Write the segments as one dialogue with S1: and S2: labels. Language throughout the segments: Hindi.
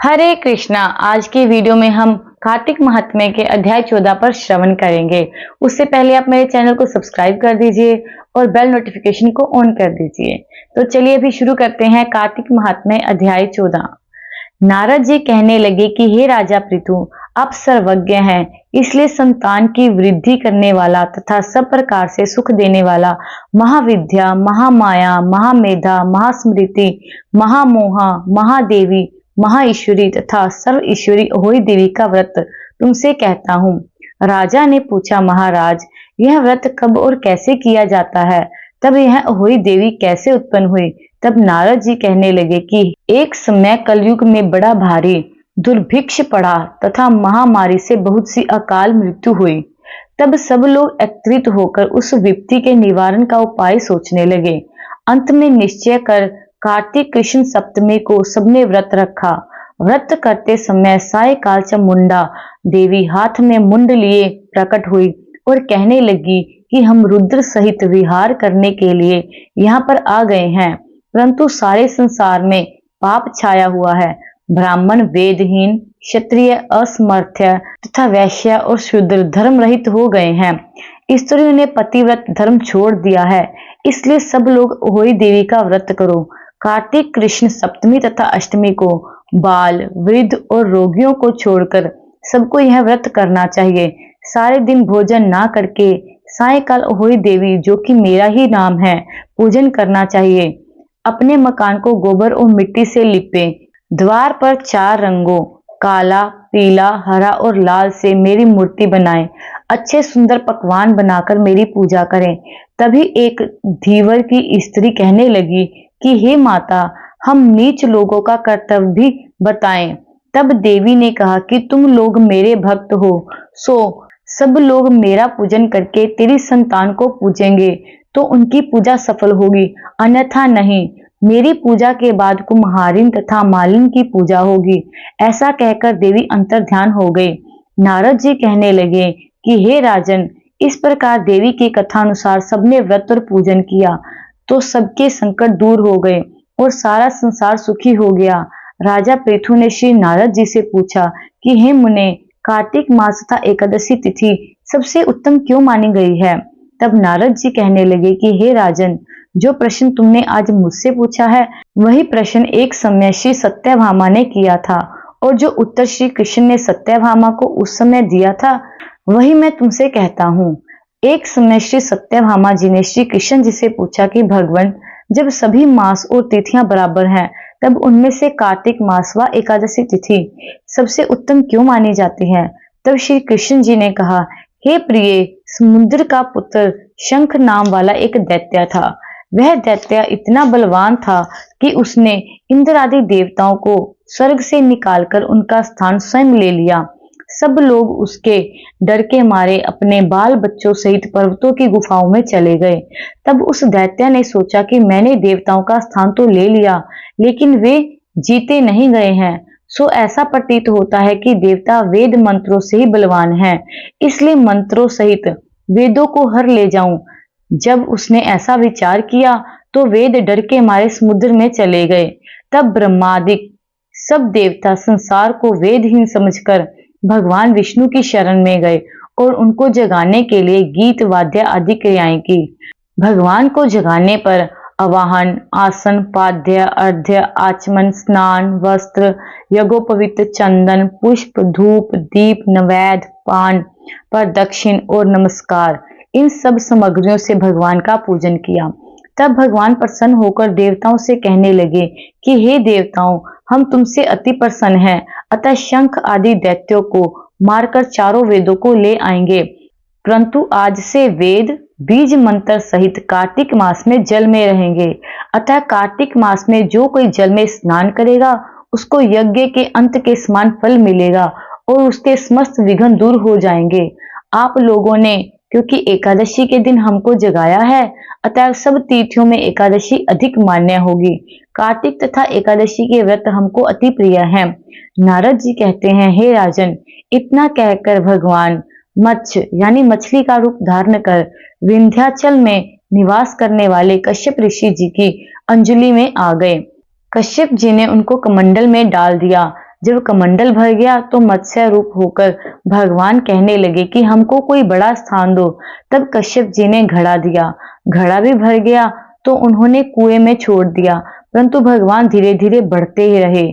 S1: हरे कृष्णा। आज की वीडियो में हम कार्तिक महात्म्य के अध्याय 14 पर श्रवण करेंगे। उससे पहले आप मेरे चैनल को सब्सक्राइब कर दीजिए और बेल नोटिफिकेशन को ऑन कर दीजिए। तो चलिए अभी शुरू करते हैं कार्तिक महात्म्य अध्याय 14। नारद जी कहने लगे कि हे राजा पृथु, आप सर्वज्ञ हैं, इसलिए संतान की वृद्धि करने वाला तथा सब प्रकार से सुख देने वाला महाविद्या, महामाया, महामेधा, महास्मृति, महामोहा, महादेवी, महाईश्वरी तथा सर्व ईश्वरी अहोई देवी का व्रत तुमसे कहता हूँ। राजा ने पूछा, महाराज, यह व्रत कब और कैसे किया जाता है? तब यह अहोई देवी कैसे उत्पन्न हुई? तब नारद जी कहने लगे कि एक समय कलयुग में बड़ा भारी दुर्भिक्ष पड़ा तथा महामारी से बहुत सी अकाल मृत्यु हुई। तब सब लोग एकत्रित होकर उस विपत्ति के निवारण का उपाय सोचने लगे। अंत में निश्चय कर कार्तिक कृष्ण सप्तमी को सबने व्रत रखा। व्रत करते समय सायकाल चामुंडा देवी हाथ में मुंड लिए प्रकट हुई और कहने लगी कि हम रुद्र सहित विहार करने के लिए यहाँ पर आ गए हैं, परंतु सारे संसार में पाप छाया हुआ है। ब्राह्मण वेदहीन, क्षत्रिय असमर्थ्य तथा वैश्य और शूद्र धर्म रहित हो गए हैं। स्त्रियों ने पतिव्रत धर्म छोड़ दिया है, इसलिए सब लोग अहोई देवी का व्रत करो। कार्तिक कृष्ण सप्तमी तथा अष्टमी को बाल, वृद्ध और रोगियों को छोड़कर सबको यह व्रत करना चाहिए। सारे दिन भोजन ना करके सायकाल अहोई देवी, जो कि मेरा ही नाम है, पूजन करना चाहिए। अपने मकान को गोबर और मिट्टी से लिपें। द्वार पर 4 रंगों काला, पीला, हरा और लाल से मेरी मूर्ति बनाएं। अच्छे सुंदर पकवान बनाकर मेरी पूजा करें। तभी एक धीवर की स्त्री कहने लगी कि हे माता, हम नीच लोगों का कर्तव्य भी बताएं। तब देवी ने कहा कि तुम लोग मेरे भक्त हो, सो सब लोग मेरा पूजन करके तेरी संतान को पूजेंगे तो उनकी पूजा सफल होगी, अन्यथा नहीं। मेरी पूजा के बाद कुम्हारिन तथा मालिन की पूजा होगी। ऐसा कहकर देवी अंतर्ध्यान हो गई। नारद जी कहने लगे कि हे राजन, इस प्रकार देवी की कथा अनुसार सबने व्रत और पूजन किया तो सबके संकट दूर हो गए और सारा संसार सुखी हो गया। राजा पृथु ने श्री नारद जी से पूछा कि हे मुने, कार्तिक मास तथा एकादशी तिथि सबसे उत्तम क्यों मानी गई है? तब नारद जी कहने लगे कि हे राजन, जो प्रश्न तुमने आज मुझसे पूछा है वही प्रश्न एक समय श्री सत्यभामा ने किया था, और जो उत्तर श्री कृष्ण ने सत्यभामा को उस समय दिया था वही मैं तुमसे कहता हूँ। एक समय श्री सत्यभामा जी ने श्री कृष्ण जी से पूछा कि भगवान, जब सभी मास और तिथियां बराबर हैं, तब उनमें से कार्तिक मास व एकादशी तिथि सबसे उत्तम क्यों मानी जाती है? तब श्री कृष्ण जी ने कहा, हे प्रिय, समुद्र का पुत्र शंख नाम वाला एक दैत्य था। वह दैत्य इतना बलवान था कि उसने इंद्र आदि देवताओं को स्वर्ग से निकालकर उनका स्थान स्वयं ले लिया। सब लोग उसके डर के मारे अपने बाल बच्चों सहित पर्वतों की गुफाओं में चले गए। तब उस दैत्य ने सोचा कि मैंने देवताओं का स्थान तो ले लिया, लेकिन वे जीते नहीं गए हैं। सो ऐसा प्रतीत होता है कि देवता वेद मंत्रों से ही बलवान हैं, इसलिए मंत्रों सहित वेदों को हर ले जाऊं। जब उसने ऐसा विचार किया तो वेद डर के मारे समुद्र में चले गए। तब ब्रह्मादिक सब देवता संसार को वेदहीन समझकर भगवान विष्णु की शरण में गए और उनको जगाने के लिए गीत, वाद्य आदि क्रियाएं की। भगवान को जगाने पर आवाहन, आसन, पाद्य, अर्घ्य, आचमन, स्नान, वस्त्र, यज्ञोपवीत, चंदन, पुष्प, धूप, दीप, नैवेद्य, पान, प्रदक्षिण और नमस्कार, इन सब सामग्रियों से भगवान का पूजन किया। तब भगवान प्रसन्न होकर देवताओं से कहने लगे कि हे देवताओं, हम तुमसे अति प्रसन्न हैं, अतः शंख आदि दैत्यों को मारकर चारों वेदों को ले आएंगे। परंतु आज से वेद बीज मंत्र सहित कार्तिक मास में जल में रहेंगे। अतः कार्तिक मास में जो कोई जल में स्नान करेगा उसको यज्ञ के अंत के समान फल मिलेगा और उसके समस्त विघ्न दूर हो जाएंगे। आप लोगों ने क्योंकि एकादशी के दिन हमको जगाया है, अतः सब तिथियों में एकादशी अधिक मान्य होगी। कार्तिक तथा एकादशी के व्रत हमको अति प्रिय हैं। नारद जी कहते हैं, हे राजन, इतना कहकर भगवान मत्स्य यानी मछली का रूप धारण कर विंध्याचल में निवास करने वाले कश्यप ऋषि जी की अंजलि में आ गए। कश्यप जी ने उनको कमंडल में डाल दिया जब कमंडल भर गया तो मत्स्य रूप होकर भगवान कहने लगे कि हमको कोई बड़ा स्थान दो। तब कश्यप जी ने घड़ा दिया, घड़ा भी भर गया तो उन्होंने कुएं में छोड़ दिया, परंतु भगवान धीरे धीरे बढ़ते ही रहे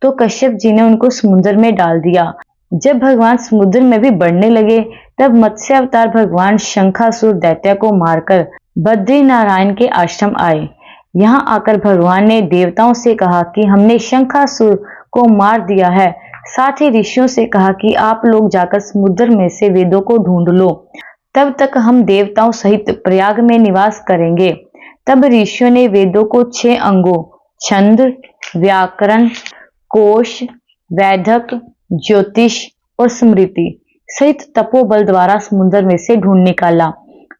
S1: तो कश्यप जी ने उनको समुद्र में डाल दिया। जब भगवान समुद्र में भी बढ़ने लगे तब मत्स्य अवतार भगवान शंखासुर दैत्य को मारकर बद्री नारायण के आश्रम आए। यहाँ आकर भगवान ने देवताओं से कहा कि हमने शंखासुर को मार दिया है। साथ ही ऋषियों से कहा कि आप लोग जाकर समुद्र में से वेदों को ढूंढ लो, तब तक हम देवताओं सहित प्रयाग में निवास करेंगे। तब ऋषियों ने वेदों को 6 अंगों छंद, व्याकरण, कोश, वैदक, ज्योतिष और स्मृति सहित तपोबल द्वारा समुद्र में से ढूंढ निकाला।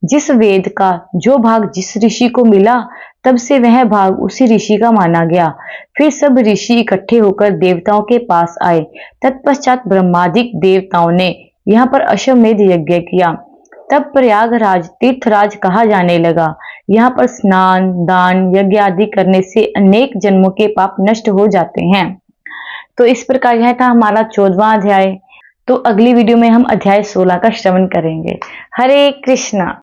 S1: जिस वेद का जो भाग जिस ऋषि को मिला तब से वह भाग उसी ऋषि का माना गया। फिर सब ऋषि इकट्ठे होकर देवताओं के पास आए। तत्पश्चात ब्रह्मादिक देवताओं ने यहाँ पर अश्वमेध यज्ञ किया। तब प्रयागराज तीर्थराज कहा जाने लगा। यहाँ पर स्नान, दान, यज्ञ आदि करने से अनेक जन्मों के पाप नष्ट हो जाते हैं। तो इस प्रकार यह था हमारा 14वां अध्याय। तो अगली वीडियो में हम अध्याय 16 का श्रवण करेंगे। हरे कृष्णा।